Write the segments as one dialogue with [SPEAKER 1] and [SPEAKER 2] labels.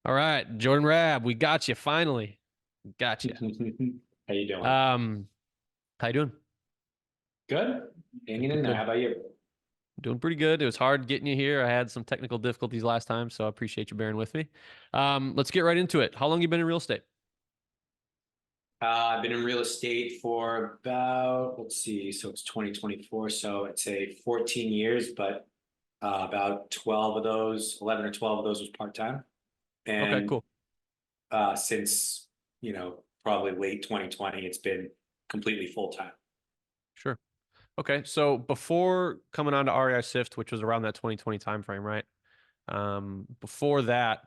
[SPEAKER 1] All right, Jordan Rab, we got you finally. Got you.
[SPEAKER 2] How you doing?
[SPEAKER 1] Um, how you doing?
[SPEAKER 2] Good.
[SPEAKER 1] Good,
[SPEAKER 2] Hanging
[SPEAKER 1] good,
[SPEAKER 2] in there. How
[SPEAKER 1] good.
[SPEAKER 2] about you?
[SPEAKER 1] Doing pretty good. It was hard getting you here. I had some technical difficulties last time, so I appreciate you bearing with me. Let's get right into it. How long you been in real estate?
[SPEAKER 2] I've been in real estate for about, let's see, so it's 2024, so I'd say 14 years, but about 12 of those, 11 or 12 of those was part-time.
[SPEAKER 1] Okay,
[SPEAKER 2] And
[SPEAKER 1] cool.
[SPEAKER 2] since, probably late 2020, it's been completely full-time.
[SPEAKER 1] Sure. Okay, so before coming on to REI Sift, which was around that 2020 timeframe, right? Before that,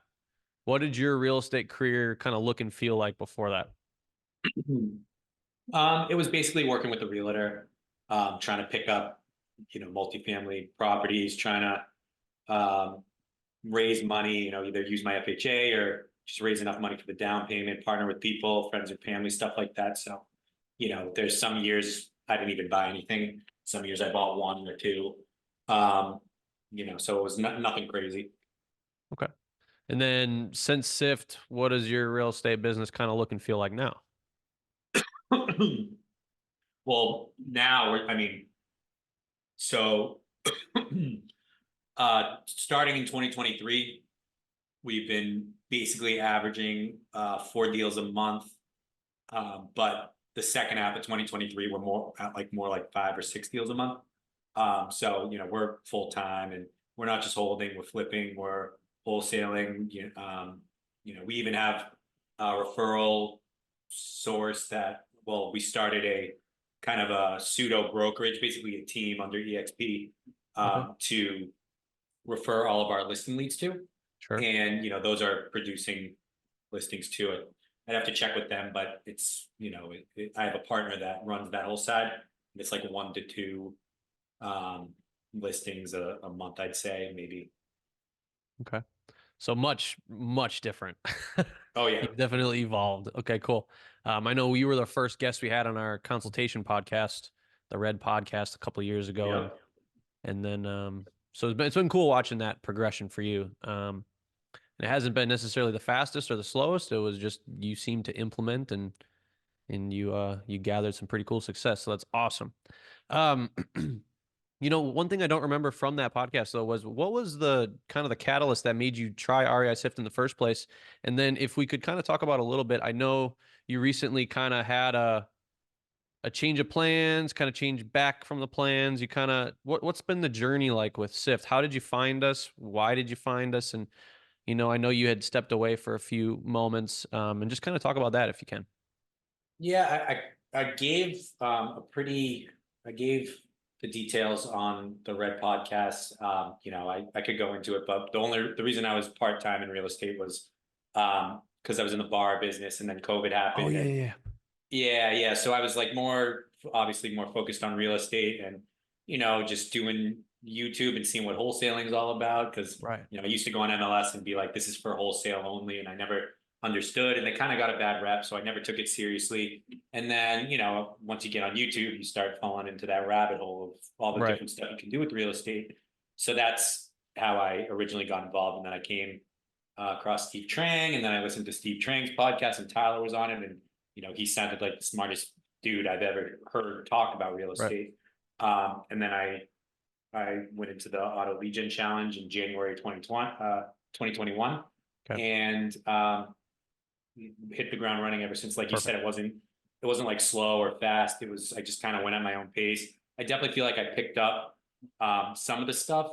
[SPEAKER 1] what did your real estate career kind of look and feel like before that?
[SPEAKER 2] It was basically working with a realtor, trying to pick up, multifamily properties, trying to raise money, either use my FHA or just raise enough money for the down payment, partner with people, friends and family, stuff like that. So, there's some years I didn't even buy anything. Some years I bought one or two. Um, so it was nothing crazy.
[SPEAKER 1] Okay. And then since Sift, what does your real estate business kind of look and feel like now?
[SPEAKER 2] Well, now I mean, so starting in 2023, we've been basically averaging 4 deals a month. But the second half of 2023, we're more at like more like 5 or 6 deals a month. So we're full time and we're not just holding, we're flipping, we're wholesaling. We even have a referral source that, well, we started a kind of a pseudo brokerage, basically a team under EXP,
[SPEAKER 1] Okay.
[SPEAKER 2] to refer all of our listing leads to.
[SPEAKER 1] Sure.
[SPEAKER 2] And those are producing listings to it. I'd have to check with them, but it's, I have a partner that runs that whole side. And it's like 1 to 2 listings a month, I'd say, maybe.
[SPEAKER 1] Okay. So much, much different.
[SPEAKER 2] Oh yeah.
[SPEAKER 1] You've definitely evolved. Okay, cool. I know you were the first guest we had on our consultation podcast, the Red podcast, a couple of years ago, and
[SPEAKER 2] Yep.
[SPEAKER 1] then so it's been cool watching that progression for you. And it hasn't been necessarily the fastest or the slowest. It was just you seem to implement and you gathered some pretty cool success. So that's awesome. Um, one thing I don't remember from that podcast though was what was the kind of the catalyst that made you try REI Sift in the first place? And then if we could kind of talk about a little bit, I know you recently kind of had a change of plans, kind of change back from the plans. You kind of what's been the journey like with Sift? How did you find us? Why did you find us? And I know you had stepped away for a few moments, and just kind of talk about that if you can.
[SPEAKER 2] Yeah, I gave I gave the details on the Red podcast. I could go into it, but the reason I was part-time in real estate was because I was in the bar business and then COVID
[SPEAKER 1] Oh
[SPEAKER 2] happened
[SPEAKER 1] yeah,
[SPEAKER 2] and
[SPEAKER 1] yeah,
[SPEAKER 2] yeah. So I was like obviously more focused on real estate and, just doing YouTube and seeing what wholesaling is all about. Cause,
[SPEAKER 1] right.
[SPEAKER 2] I used to go on MLS and be like, this is for wholesale only. And I never understood and they kind of got a bad rep. So I never took it seriously. And then, once you get on YouTube, you start falling into that rabbit hole of all the
[SPEAKER 1] Right.
[SPEAKER 2] different stuff you can do with real estate. So that's how I originally got involved. And then I came across Steve Trang and then I listened to Steve Trang's podcast and Tyler was on it. And he sounded like the smartest dude I've ever heard talk about real
[SPEAKER 1] Right.
[SPEAKER 2] estate. And then I went into the Auto Legion Challenge in January 2021,
[SPEAKER 1] Okay.
[SPEAKER 2] and hit the ground running ever since. Like you said,
[SPEAKER 1] Perfect.
[SPEAKER 2] it wasn't like slow or fast. I just kind of went at my own pace. I definitely feel like I picked up some of the stuff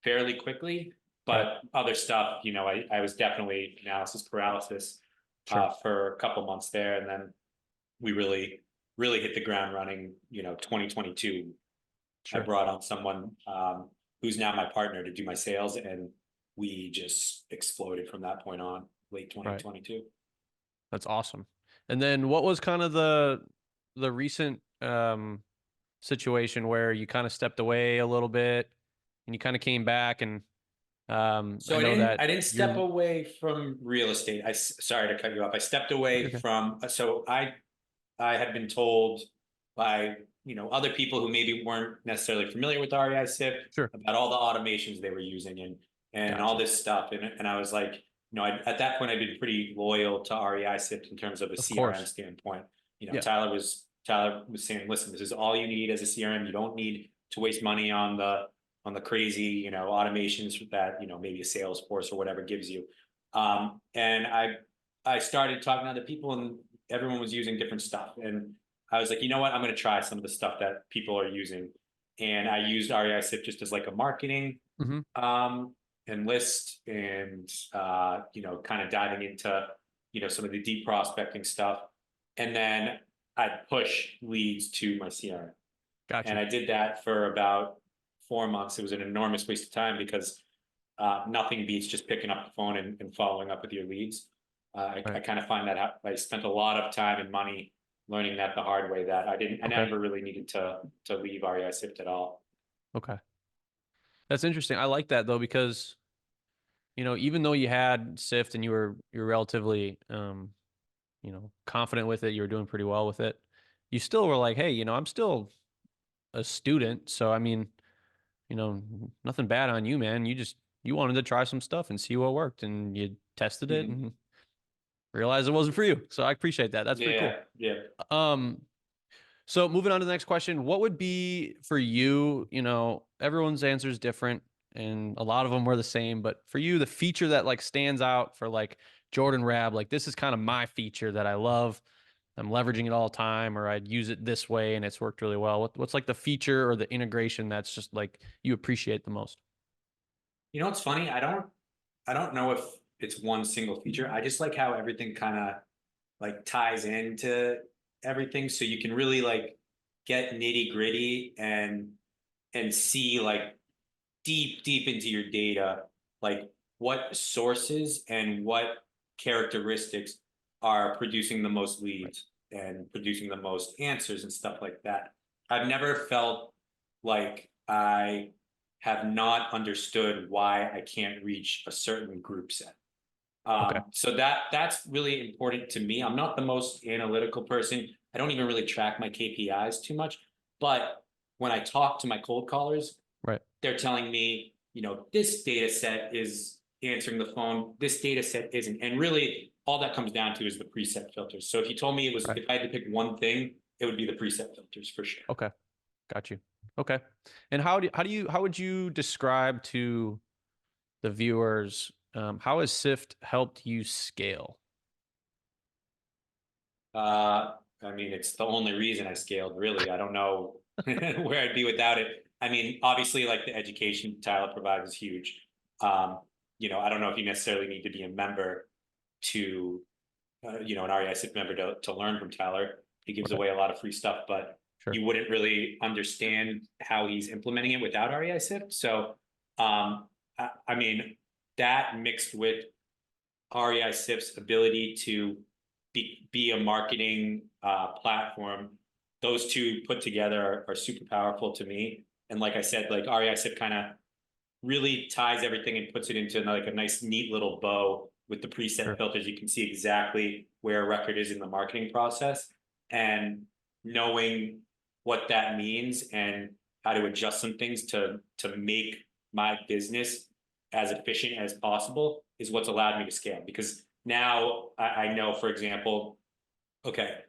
[SPEAKER 2] fairly quickly,
[SPEAKER 1] Right.
[SPEAKER 2] but other stuff, I was definitely analysis paralysis
[SPEAKER 1] Sure.
[SPEAKER 2] for a couple months there, and then we really hit the ground running. 2022, I
[SPEAKER 1] Sure.
[SPEAKER 2] brought on someone who's now my partner to do my sales, and we just exploded from that point on. Late
[SPEAKER 1] Right.
[SPEAKER 2] 2022.
[SPEAKER 1] That's awesome. And then what was kind of the recent situation where you kind of stepped away a little bit and you kind of came back and
[SPEAKER 2] So
[SPEAKER 1] I
[SPEAKER 2] I
[SPEAKER 1] know
[SPEAKER 2] didn't
[SPEAKER 1] that
[SPEAKER 2] I didn't step
[SPEAKER 1] you're
[SPEAKER 2] away from real estate. Sorry to cut you off. I stepped away
[SPEAKER 1] okay.
[SPEAKER 2] from so I had been told by other people who maybe weren't necessarily familiar with REI SIP
[SPEAKER 1] Sure.
[SPEAKER 2] about all the automations they were using and all
[SPEAKER 1] Gotcha.
[SPEAKER 2] this stuff and I was like, at that point I'd been pretty loyal to REI Sift in terms of a
[SPEAKER 1] Of
[SPEAKER 2] CRM
[SPEAKER 1] course.
[SPEAKER 2] standpoint.
[SPEAKER 1] Yeah.
[SPEAKER 2] Tyler was saying, listen, this is all you need as a CRM. You don't need to waste money on the crazy, automations that, maybe a Salesforce or whatever gives you. And I started talking to other people and everyone was using different stuff. And I was like, you know what? I'm going to try some of the stuff that people are using. And I used REI Sift just as like a marketing
[SPEAKER 1] Hmm.
[SPEAKER 2] and list and kind of diving into some of the deep prospecting stuff. And then I'd push leads to my CRM. And
[SPEAKER 1] Gotcha.
[SPEAKER 2] I did that for about 4 months. It was an enormous waste of time because nothing beats just picking up the phone and following up with your leads. I
[SPEAKER 1] Right.
[SPEAKER 2] kind of find that I spent a lot of time and money learning that the hard way, that I
[SPEAKER 1] Okay.
[SPEAKER 2] never really needed to leave REI Sift at all.
[SPEAKER 1] Okay. That's interesting. I like that though, because, even though you had Sift and you're relatively, confident with it, you were doing pretty well with it. You still were like, hey, I'm still a student. So, I mean, nothing bad on you, man. You wanted to try some stuff and see what worked, and you tested it
[SPEAKER 2] Mhm.
[SPEAKER 1] and realized it wasn't for you. So I appreciate that. That's pretty cool.
[SPEAKER 2] Yeah, yeah.
[SPEAKER 1] Um, so moving on to the next question, what would be for you, everyone's answer is different and a lot of them were the same, but for you, the feature that like stands out for like Jordan Rab, like this is kind of my feature that I love. I'm leveraging it all the time, or I'd use it this way and it's worked really well. What's like the feature or the integration that's just like you appreciate the most?
[SPEAKER 2] What's funny? I don't know if it's one single feature. I just like how everything kind of like ties into everything. So you can really like get nitty gritty and see like deep into your data, like what sources and what characteristics are producing the most
[SPEAKER 1] Right.
[SPEAKER 2] leads and producing the most answers and stuff like that. I've never felt like I have not understood why I can't reach a certain group set.
[SPEAKER 1] Okay.
[SPEAKER 2] So that's really important to me. I'm not the most analytical person. I don't even really track my KPIs too much. But when I talk to my cold callers,
[SPEAKER 1] Right.
[SPEAKER 2] they're telling me, this data set is answering the phone, this data set isn't. And really, all that comes down to is the preset filters. So if you told me
[SPEAKER 1] Right.
[SPEAKER 2] if I had to pick one thing, it would be the preset filters for sure.
[SPEAKER 1] Okay. Got you. Okay. And how would you describe to the viewers, how has Sift helped you scale?
[SPEAKER 2] I mean, it's the only reason I scaled, really. I don't know where I'd be without it. I mean, obviously, like the education Tyler provides is huge. I don't know if you necessarily need to be a member to, an REI member to learn from Tyler. He gives
[SPEAKER 1] Okay.
[SPEAKER 2] away a lot of free stuff, but
[SPEAKER 1] Sure.
[SPEAKER 2] you wouldn't really understand how he's implementing it without REI. So, I mean, that mixed with REI ability to be a marketing platform, those two put together are super powerful to me. And like I said, like REI kind of really ties everything and puts it into like a nice, neat little bow with the preset
[SPEAKER 1] Sure.
[SPEAKER 2] filters. You can see exactly where a record is in the marketing process, and knowing what that means and how to adjust some things to make my business as efficient as possible is what's allowed me to scale. Because now I know, for example, okay,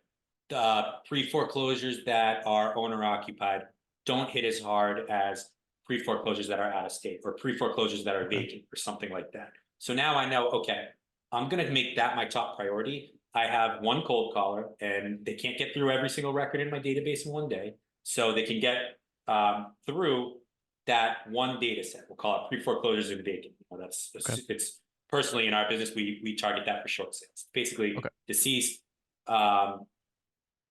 [SPEAKER 2] pre-foreclosures that are owner occupied don't hit as hard as pre-foreclosures that are out of state or pre-foreclosures that are
[SPEAKER 1] Okay.
[SPEAKER 2] vacant or something like that. So now I know, okay, I'm going to make that my top priority. I have one cold caller and they can't get through every single record in my database in one day. So they can get through that one data set. We'll call it pre-foreclosures and vacant.
[SPEAKER 1] Okay.
[SPEAKER 2] It's personally in our business, we target that for short sales. Basically
[SPEAKER 1] Okay.
[SPEAKER 2] deceased,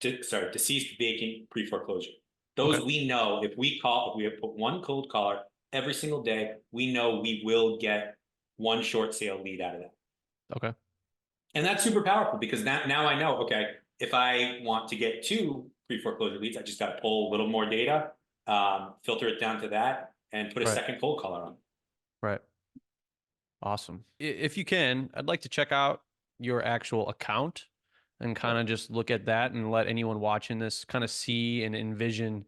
[SPEAKER 2] deceased vacant pre-foreclosure.
[SPEAKER 1] Okay.
[SPEAKER 2] Those we know if we have put one cold caller every single day, we know we will get one short sale lead out of that.
[SPEAKER 1] Okay.
[SPEAKER 2] And that's super powerful because now I know, okay, if I want to get two pre-foreclosure leads, I just got to pull a little more data, filter it down to that, and put a
[SPEAKER 1] Right.
[SPEAKER 2] second cold caller on.
[SPEAKER 1] Right. Awesome. If you can, I'd like to check out your actual account and kind
[SPEAKER 2] Sure.
[SPEAKER 1] of just look at that and let anyone watching this kind of see and envision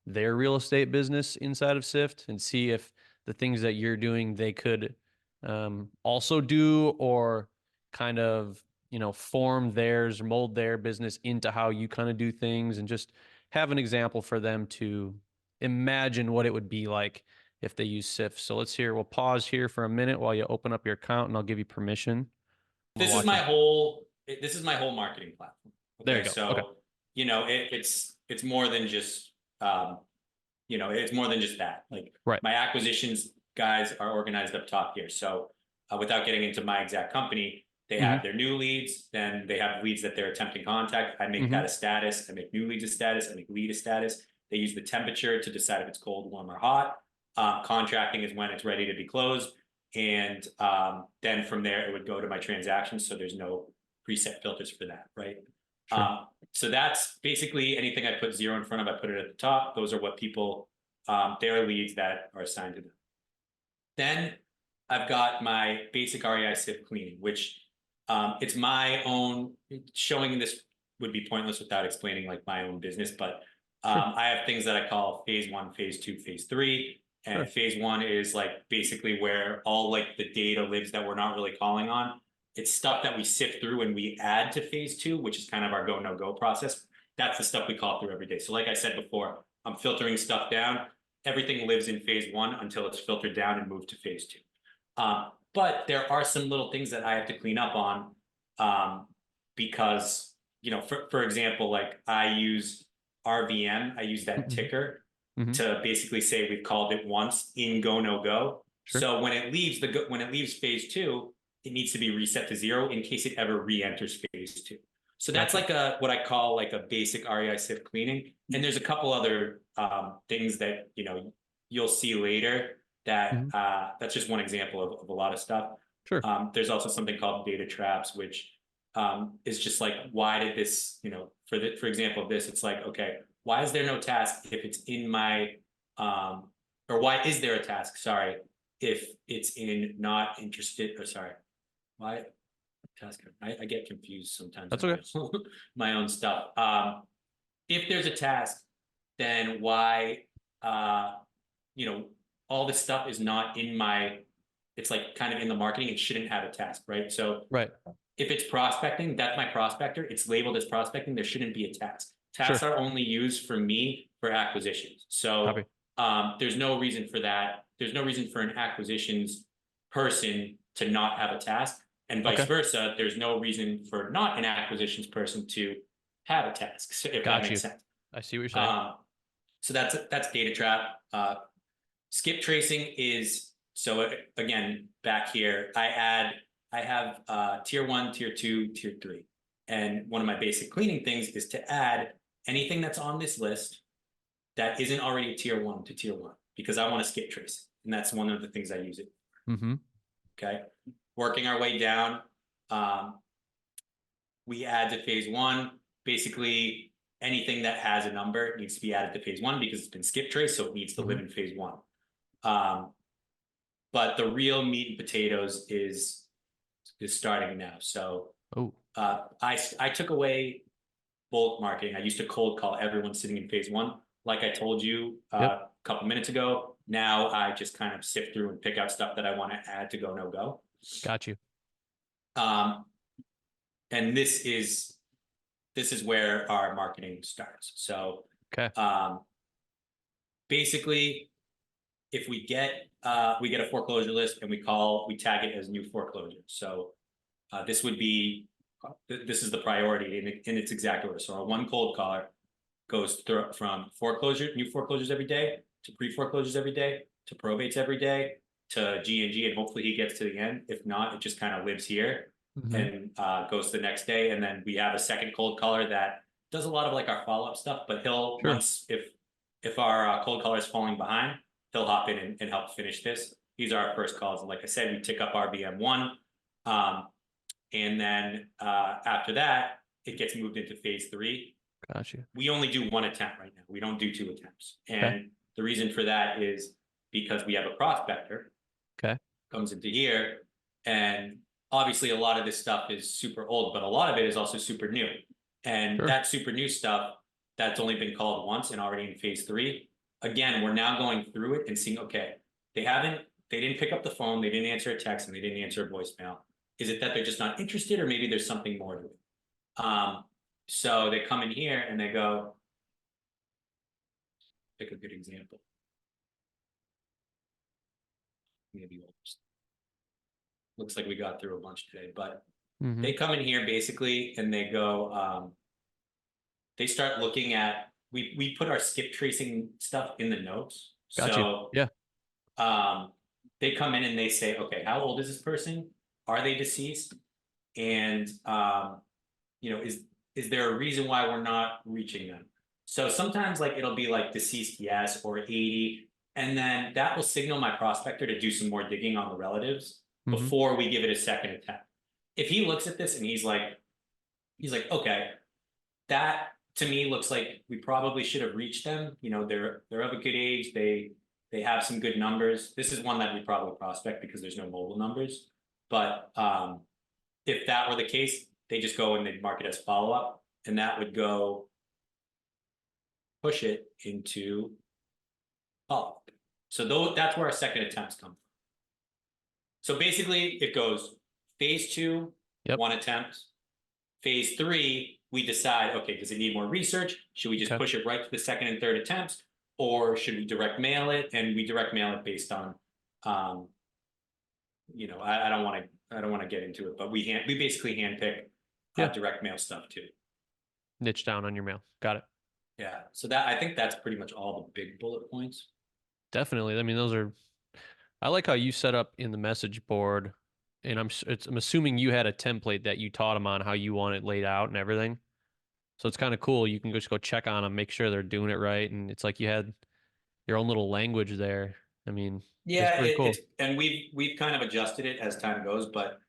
[SPEAKER 1] their real estate business inside of Sift and see if the things that you're doing they could also do, or kind of, form theirs or mold their business into how you kind of do things, and just have an example for them to imagine what it would be like if they use Sift. So we'll pause here for a minute while you open up your account, and I'll give you permission. I'm
[SPEAKER 2] This is my
[SPEAKER 1] watching.
[SPEAKER 2] whole this is my whole marketing platform.
[SPEAKER 1] There you
[SPEAKER 2] Okay,
[SPEAKER 1] go. Okay.
[SPEAKER 2] so it's more than just it's more than just that. Like
[SPEAKER 1] Right.
[SPEAKER 2] my acquisitions guys are organized up top here. So without getting into my exact company, they
[SPEAKER 1] Mm-hmm.
[SPEAKER 2] have their new leads, then they have leads that they're attempting contact. I make
[SPEAKER 1] Mm-hmm.
[SPEAKER 2] that a status. I make new leads a status. I make lead a status. They use the temperature to decide if it's cold, warm, or hot. Contracting is when it's ready to be closed. And then from there, it would go to my transactions. So there's no preset filters for that, right?
[SPEAKER 1] Sure.
[SPEAKER 2] So that's basically anything I put zero in front of, I put it at the top. Those are what people, their leads that are assigned to them. Then I've got my basic REI Sift cleaning, which it's my own. Showing this would be pointless without explaining like my own business, but
[SPEAKER 1] Sure.
[SPEAKER 2] I have things that I call phase 1, phase 2, phase 3. And
[SPEAKER 1] Sure.
[SPEAKER 2] phase 1 is like basically where all like the data lives that we're not really calling on. It's stuff that we sift through and we add to phase 2, which is kind of our go, no go process. That's the stuff we call through every day. So like I said before, I'm filtering stuff down. Everything lives in phase 1 until it's filtered down and moved to phase 2. But there are some little things that I have to clean up on because, for example, like I use RVM, I use that
[SPEAKER 1] Mm-hmm.
[SPEAKER 2] ticker
[SPEAKER 1] Mm-hmm.
[SPEAKER 2] to basically say we've called it once in go, no go.
[SPEAKER 1] Sure.
[SPEAKER 2] So when it leaves phase 2, it needs to be reset to 0 in case it ever re-enters phase 2. So that's
[SPEAKER 1] Gotcha.
[SPEAKER 2] like what I call like a basic REI Sift cleaning. And there's a couple other things that you'll see later that
[SPEAKER 1] Mm-hmm.
[SPEAKER 2] that's just one example of a lot of stuff.
[SPEAKER 1] Sure.
[SPEAKER 2] There's also something called data traps, which is just like, why did this, for example, this, it's like, okay, why is there no task if it's in my, or why is there a task? Sorry, if it's in not interested, or sorry, why task? I get confused sometimes.
[SPEAKER 1] That's okay.
[SPEAKER 2] My own stuff. If there's a task, then why, all this stuff is not in my, it's like kind of in the marketing. It shouldn't have a task, right? So
[SPEAKER 1] Right.
[SPEAKER 2] if it's prospecting, that's my prospector. It's labeled as prospecting. There shouldn't be a task. Tasks
[SPEAKER 1] Sure.
[SPEAKER 2] are only used for me for acquisitions. So
[SPEAKER 1] Copy.
[SPEAKER 2] there's no reason for that. There's no reason for an acquisitions person to not have a task, and vice
[SPEAKER 1] Okay.
[SPEAKER 2] versa. There's no reason for not an acquisitions person to have a task, if that
[SPEAKER 1] Got
[SPEAKER 2] makes
[SPEAKER 1] you.
[SPEAKER 2] sense.
[SPEAKER 1] I see what you're saying.
[SPEAKER 2] So that's data trap. Skip tracing is, so again, back here, I have tier 1, tier 2, tier 3. And one of my basic cleaning things is to add anything that's on this list that isn't already tier 1 to tier 1, because I want to skip trace. And that's one of the things I use it.
[SPEAKER 1] Mm-hmm.
[SPEAKER 2] Okay. Working our way down, we add to phase 1. Basically, anything that has a number needs to be added to phase 1 because it's been skip traced, so it needs to live in phase 1. But the real meat and potatoes is starting now. So I took away bulk marketing. I used to cold call everyone sitting in phase 1. Like I told you a couple minutes ago, now I just kind of sift through and pick out stuff that I want to add to go, no go.
[SPEAKER 1] Got you.
[SPEAKER 2] And this is where our marketing starts. So
[SPEAKER 1] Okay.
[SPEAKER 2] basically, if we get a foreclosure list and we tag it as new foreclosure. So this would be, this is the priority in its exact order. So our one cold caller goes through from new foreclosures every day, to pre-foreclosures every day, to probates every day, to G&G, and hopefully he gets to the end. If not, it just kind of lives here and goes to the next day. And then we have a second cold caller that does a lot of like our follow-up stuff, but he'll, once, if our cold caller is falling behind, he'll hop in and help finish this. These are our first calls. And like I said, we tick up RBM 1. And then after that, it gets moved into phase 3.
[SPEAKER 1] Got you.
[SPEAKER 2] We only do 1 attempt right now. We don't do 2 attempts. And the reason for that is because we have a prospector comes into here, and obviously a lot of this stuff is super old, but a lot of it is also super new. And that super new stuff that's only been called once and already in phase 3. Again, we're now going through it and seeing, okay, they haven't they didn't pick up the phone, they didn't answer a text, and they didn't answer a voicemail. Is it that they're just not interested, or maybe there's something more to it? So they come in here and they go, pick a good example. Maybe looks like we got through a bunch today, but they come in here basically and they go, they start looking at, we put our skip tracing stuff in the notes.
[SPEAKER 1] Got you.
[SPEAKER 2] So
[SPEAKER 1] Yeah.
[SPEAKER 2] they come in and they say, okay, how old is this person? Are they deceased? And you know, is there a reason why we're not reaching them? So sometimes like it'll be like deceased, yes, or 80. And then that will signal my prospector to do some more digging on the relatives before we give it a second attempt. If he looks at this and he's like, okay, that to me looks like we probably should have reached them. You know, they're of a good age. They have some good numbers. This is one that we probably prospect because there's no mobile numbers. But if that were the case, they just go and they mark it as follow-up, and that would go push it into follow-up. So that's where our second attempts come from. So basically it goes phase 2,
[SPEAKER 1] Yep.
[SPEAKER 2] 1 attempt. Phase 3, we decide, okay, does it need more research? Should we just push it right to the second and third attempts? Or should we direct mail it? And we direct mail it based on, you know, I don't want to get into it, but we basically handpick direct mail stuff too.
[SPEAKER 1] Niche down on your mail. Got it.
[SPEAKER 2] Yeah. So that, I think that's pretty much all the big bullet points.
[SPEAKER 1] Definitely. I mean, those are, I like how you set up in the message board, and I'm assuming you had a template that you taught them on how you want it laid out and everything. So it's kind of cool. You can just go check on them, make sure they're doing it right. And it's like you had your own little language there. I mean, it's
[SPEAKER 2] Yeah,
[SPEAKER 1] pretty cool.
[SPEAKER 2] and we've kind of adjusted it as time goes, but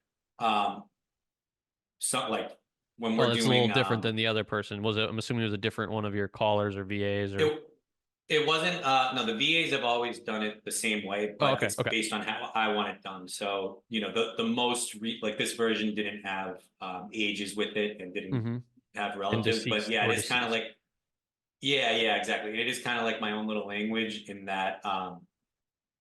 [SPEAKER 2] so like when we're
[SPEAKER 1] Well, it's
[SPEAKER 2] doing
[SPEAKER 1] a little different than the other person. Was it? I'm assuming it was a different one of your callers or VAs or.
[SPEAKER 2] it wasn't no, the VAs have always done it the same way,
[SPEAKER 1] Oh,
[SPEAKER 2] but
[SPEAKER 1] okay.
[SPEAKER 2] it's
[SPEAKER 1] Okay.
[SPEAKER 2] based on how I want it done. So, you know, the most like this version didn't have ages with it and didn't have relatives, but yeah, it is kind of like yeah, exactly. It is kind of like my own little language in that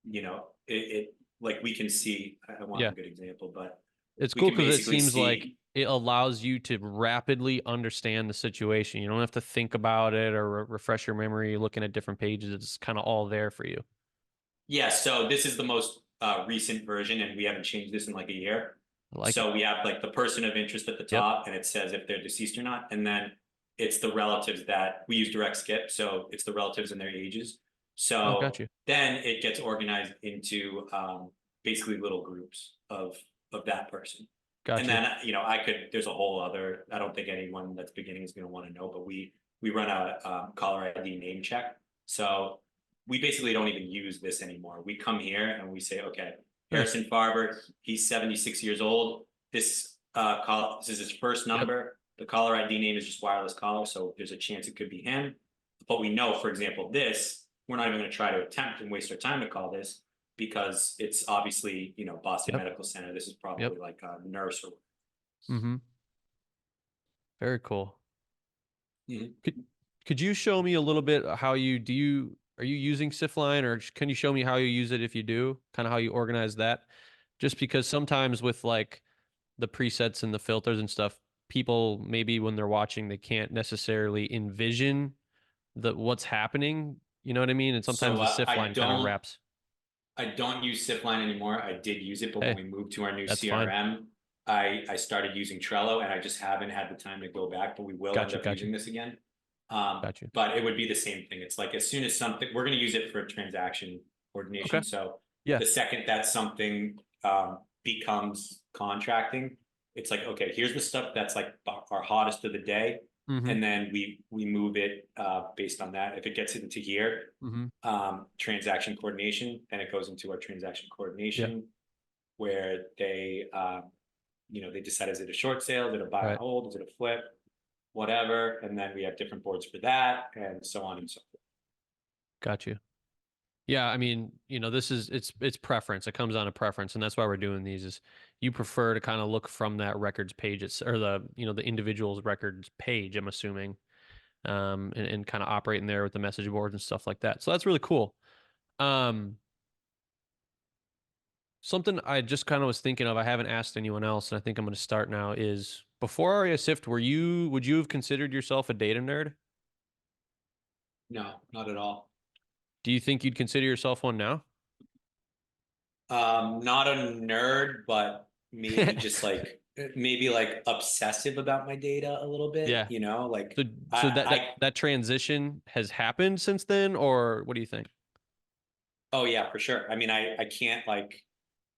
[SPEAKER 2] you know, it like we can see, I want a good example, but
[SPEAKER 1] it's
[SPEAKER 2] we
[SPEAKER 1] cool
[SPEAKER 2] can
[SPEAKER 1] because it
[SPEAKER 2] basically
[SPEAKER 1] seems like
[SPEAKER 2] see.
[SPEAKER 1] it allows you to rapidly understand the situation. You don't have to think about it or refresh your memory looking at different pages. It's kind of all there for you.
[SPEAKER 2] Yeah, so this is the most recent version, and we haven't changed this in like a year.
[SPEAKER 1] I like it.
[SPEAKER 2] So we have like the person of interest at the top, and it says if they're deceased or not, and then it's the relatives that we use direct skip, so it's the relatives and their ages.
[SPEAKER 1] Oh,
[SPEAKER 2] So
[SPEAKER 1] got you.
[SPEAKER 2] then it gets organized into basically little groups of that person.
[SPEAKER 1] Got
[SPEAKER 2] And
[SPEAKER 1] you.
[SPEAKER 2] then you know, there's a whole other, I don't think anyone that's beginning is going to want to know, but we run a caller ID name check. So we basically don't even use this anymore. We come here and we say, okay,
[SPEAKER 1] Nice.
[SPEAKER 2] Harrison Farber, he's 76 years old. This this is his first number. The caller ID name is just wireless caller, so there's a chance it could be him. But we know, for example, this, we're not even going to try to attempt and waste our time to call this because it's obviously, you know, Boston Medical Center. This is probably like a nurse or.
[SPEAKER 1] Very cool. Could you show me a little bit how are you using Sifline, or can you show me how you use it if you do, kind of how you organize that? Just because sometimes with like the presets and the filters and stuff, people maybe when they're watching, they can't necessarily envision what's happening. You know what I mean? And sometimes
[SPEAKER 2] So
[SPEAKER 1] the Sifline kind of wraps.
[SPEAKER 2] I don't use Sifline anymore. I did use it, but when
[SPEAKER 1] Hey,
[SPEAKER 2] we moved to our new
[SPEAKER 1] that's fine.
[SPEAKER 2] CRM, I started using Trello, and I just haven't had the time to go back, but we will end up using this again.
[SPEAKER 1] Got you.
[SPEAKER 2] But it would be the same thing. It's like as soon as something, we're going to use it for transaction coordination.
[SPEAKER 1] Okay.
[SPEAKER 2] So
[SPEAKER 1] Yeah.
[SPEAKER 2] the second that something becomes contracting, it's like, okay, here's the stuff that's like our hottest of the day. And then we move it based on that. If it gets into here, transaction coordination, then it goes into our transaction coordination where they, you know, they decide, is it a short sale? Is it a buy and hold? Is it a flip? Whatever. And then we have different boards for that and so on and so forth.
[SPEAKER 1] Got you. Yeah, I mean, you know, it's preference. It comes down to preference, and that's why we're doing these. Is you prefer to kind of look from that records page, or the the individual's records page. I'm assuming, and kind of operating there with the message boards and stuff like that. So that's really cool. Um, Something I just kind of was thinking of, I haven't asked anyone else, and I think I'm going to start now, is before REI Sift, would you have considered yourself a data nerd?
[SPEAKER 2] No, not at all.
[SPEAKER 1] Do you think you'd consider yourself one now?
[SPEAKER 2] Not a nerd, but maybe just like maybe like obsessive about my data a little bit,
[SPEAKER 1] Yeah.
[SPEAKER 2] you know, like
[SPEAKER 1] So that transition has happened since then, or what do you think?
[SPEAKER 2] oh yeah, for sure. I mean, I can't like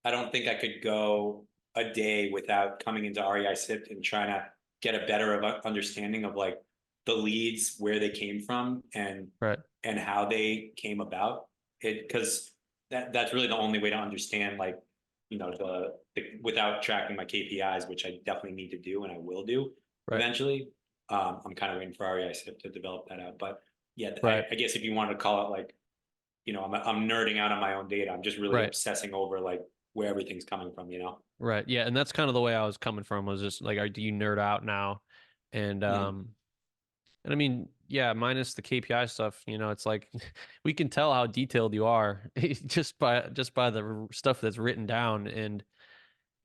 [SPEAKER 2] I don't think I could go a day without coming into REI Sift and trying to get a better of a understanding of like the leads, where they came from
[SPEAKER 1] Right.
[SPEAKER 2] and how they came about. It because that's really the only way to understand like, you know, the without tracking my KPIs, which I definitely need to do and I will do
[SPEAKER 1] Right.
[SPEAKER 2] eventually. I'm kind of waiting for REI Sift to develop that out. But yeah,
[SPEAKER 1] Right.
[SPEAKER 2] I guess if you wanted to call it like, you know, I'm nerding out on my own data. I'm just really
[SPEAKER 1] Right.
[SPEAKER 2] obsessing over like where everything's coming from, you know?
[SPEAKER 1] Right. Yeah, and that's kind of the way I was coming from, was just like, do you nerd out now? And
[SPEAKER 2] Mm.
[SPEAKER 1] and I mean, yeah, minus the KPI stuff, it's like we can tell how detailed you are just by the stuff that's written down. And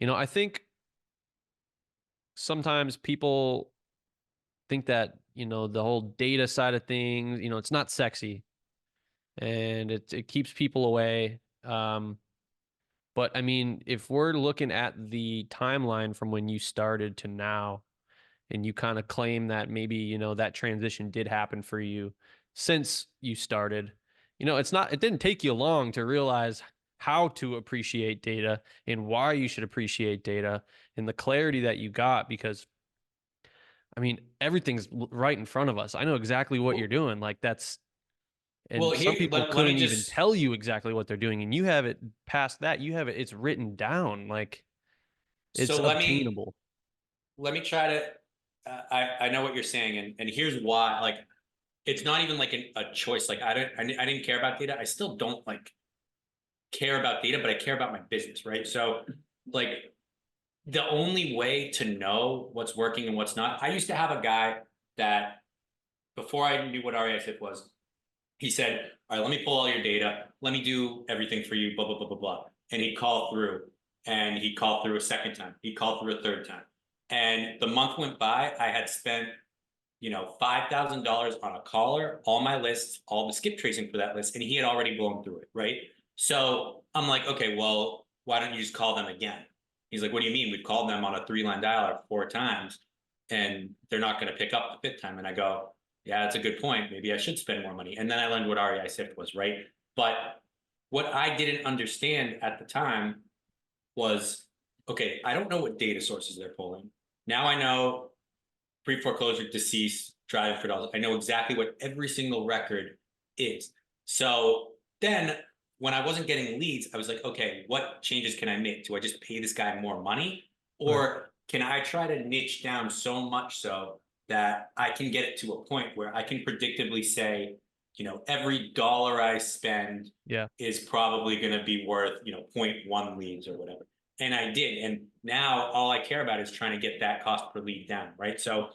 [SPEAKER 1] I think sometimes people think that, the whole data side of things, it's not sexy, and it keeps people away. But I mean, if we're looking at the timeline from when you started to now, and you kind of claim that maybe, that transition did happen for you since you started, it didn't take you long to realize how to appreciate data and why you should appreciate data and the clarity that you got, because I mean, everything's right in front of us. I know exactly what you're
[SPEAKER 2] Well,
[SPEAKER 1] doing. Like, that's,
[SPEAKER 2] well,
[SPEAKER 1] and some
[SPEAKER 2] here,
[SPEAKER 1] people
[SPEAKER 2] let me
[SPEAKER 1] couldn't even
[SPEAKER 2] just
[SPEAKER 1] tell you exactly what they're doing, and you have it past that. You have it, it's written down. Like, it's
[SPEAKER 2] so
[SPEAKER 1] obtainable.
[SPEAKER 2] let me try to I know what you're saying, and here's why. Like, it's not even like a choice. Like, I didn't care about data. I still don't like care about data, but I care about my business, right? So, like, the only way to know what's working and what's not. I used to have a guy that before I knew what RASIF was, he said, all right, let me pull all your data. Let me do everything for you, blah, blah, blah, blah, blah. And he'd call through, and he called through a second time. He called through a third time. And the month went by. I had spent, $5,000 on a caller, all my lists, all the skip tracing for that list, and he had already blown through it, right? So I'm like, okay, well, why don't you just call them again? He's like, what do you mean? We've called them on a 3-line dialer 4 times, and they're not going to pick up the fifth time. And I go, yeah, that's a good point. Maybe I should spend more money. And then I learned what REI Sift was, right? But what I didn't understand at the time was, okay, I don't know what data sources they're pulling. Now I know pre-foreclosure, deceased, driving for dollars. I know exactly what every single record is. So then when I wasn't getting leads, I was like, okay, what changes can I make? Do I just pay this guy more money?
[SPEAKER 1] Right.
[SPEAKER 2] Or can I try to niche down so much so that I can get it to a point where I can predictably say, every dollar I spend
[SPEAKER 1] Yeah.
[SPEAKER 2] is probably going to be worth, zero point 0.1 leads or whatever. And I did. And now all I care about is trying to get that cost per lead down, right? So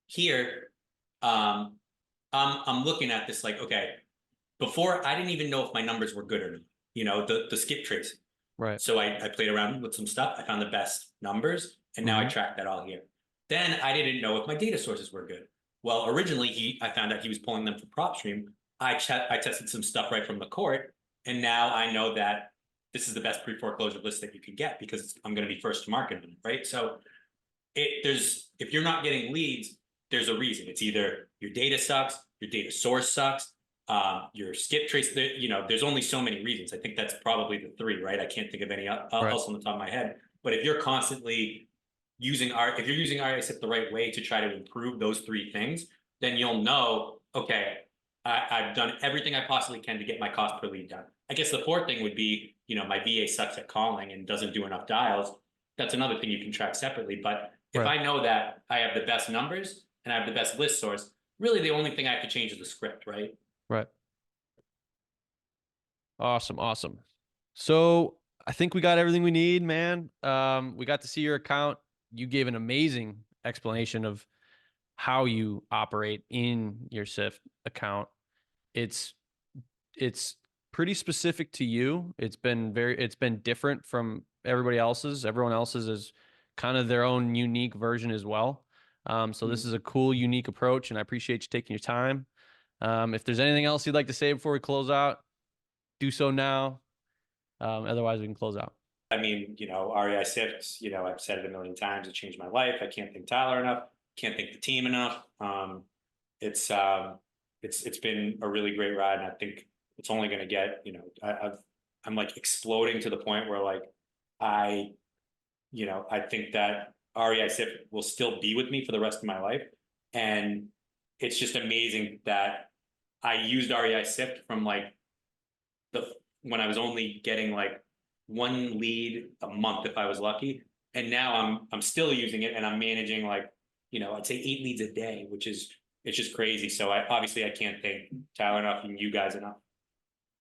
[SPEAKER 2] here, um, I'm looking at this like, okay, before I didn't even know if my numbers were good or not, the skip tracing.
[SPEAKER 1] Right.
[SPEAKER 2] So I played around with some stuff. I found the best numbers, and now I
[SPEAKER 1] Hmm.
[SPEAKER 2] track that all here. Then I didn't know if my data sources were good. Well, originally I found out he was pulling them from PropStream. I tested some stuff right from the court, and now I know that this is the best pre-foreclosure list that you could get because I'm going to be first to market on it, right? So there's if you're not getting leads, there's a reason. It's either your data sucks, your data source sucks, your skip trace. There's only so many reasons. I think that's probably the three, right? I can't think of any
[SPEAKER 1] Right.
[SPEAKER 2] else on the top of my head. But if you're constantly if you're using RSIP the right way to try to improve those three things, then you'll know, okay, I've done everything I possibly can to get my cost per lead down. I guess the fourth thing would be, my VA sucks at calling and doesn't do enough dials. That's another thing you can track separately. But if
[SPEAKER 1] Right.
[SPEAKER 2] I know that I have the best numbers and I have the best list source, really the only thing I have to change is the script, right?
[SPEAKER 1] Right. Awesome. Awesome. So I think we got everything we need, man. We got to see your account. You gave an amazing explanation of how you operate in your SIFT account. It's it's pretty specific to you. It's been different from everybody else's. Everyone else's is kind of their own unique version as well. So this is a cool, unique approach, and I appreciate you taking your time. If there's anything else you'd like to say before we close out, do so now. Otherwise, we can close out.
[SPEAKER 2] I mean, you know, REI Sift, you know, I've said it a million times, it changed my life. I can't thank Tyler enough, can't thank the team enough. It's it's been a really great ride, and I think it's only going to get, you know, I'm like exploding to the point where like I, you know, I think that REI Sift will still be with me for the rest of my life, and it's just amazing that I used REI Sift from like when I was only getting like one lead a month if I was lucky. And now I'm still using it, and I'm managing like, you know, I'd say 8 leads a day, which is, it's just crazy. So I obviously I can't thank Tyler enough and you guys enough.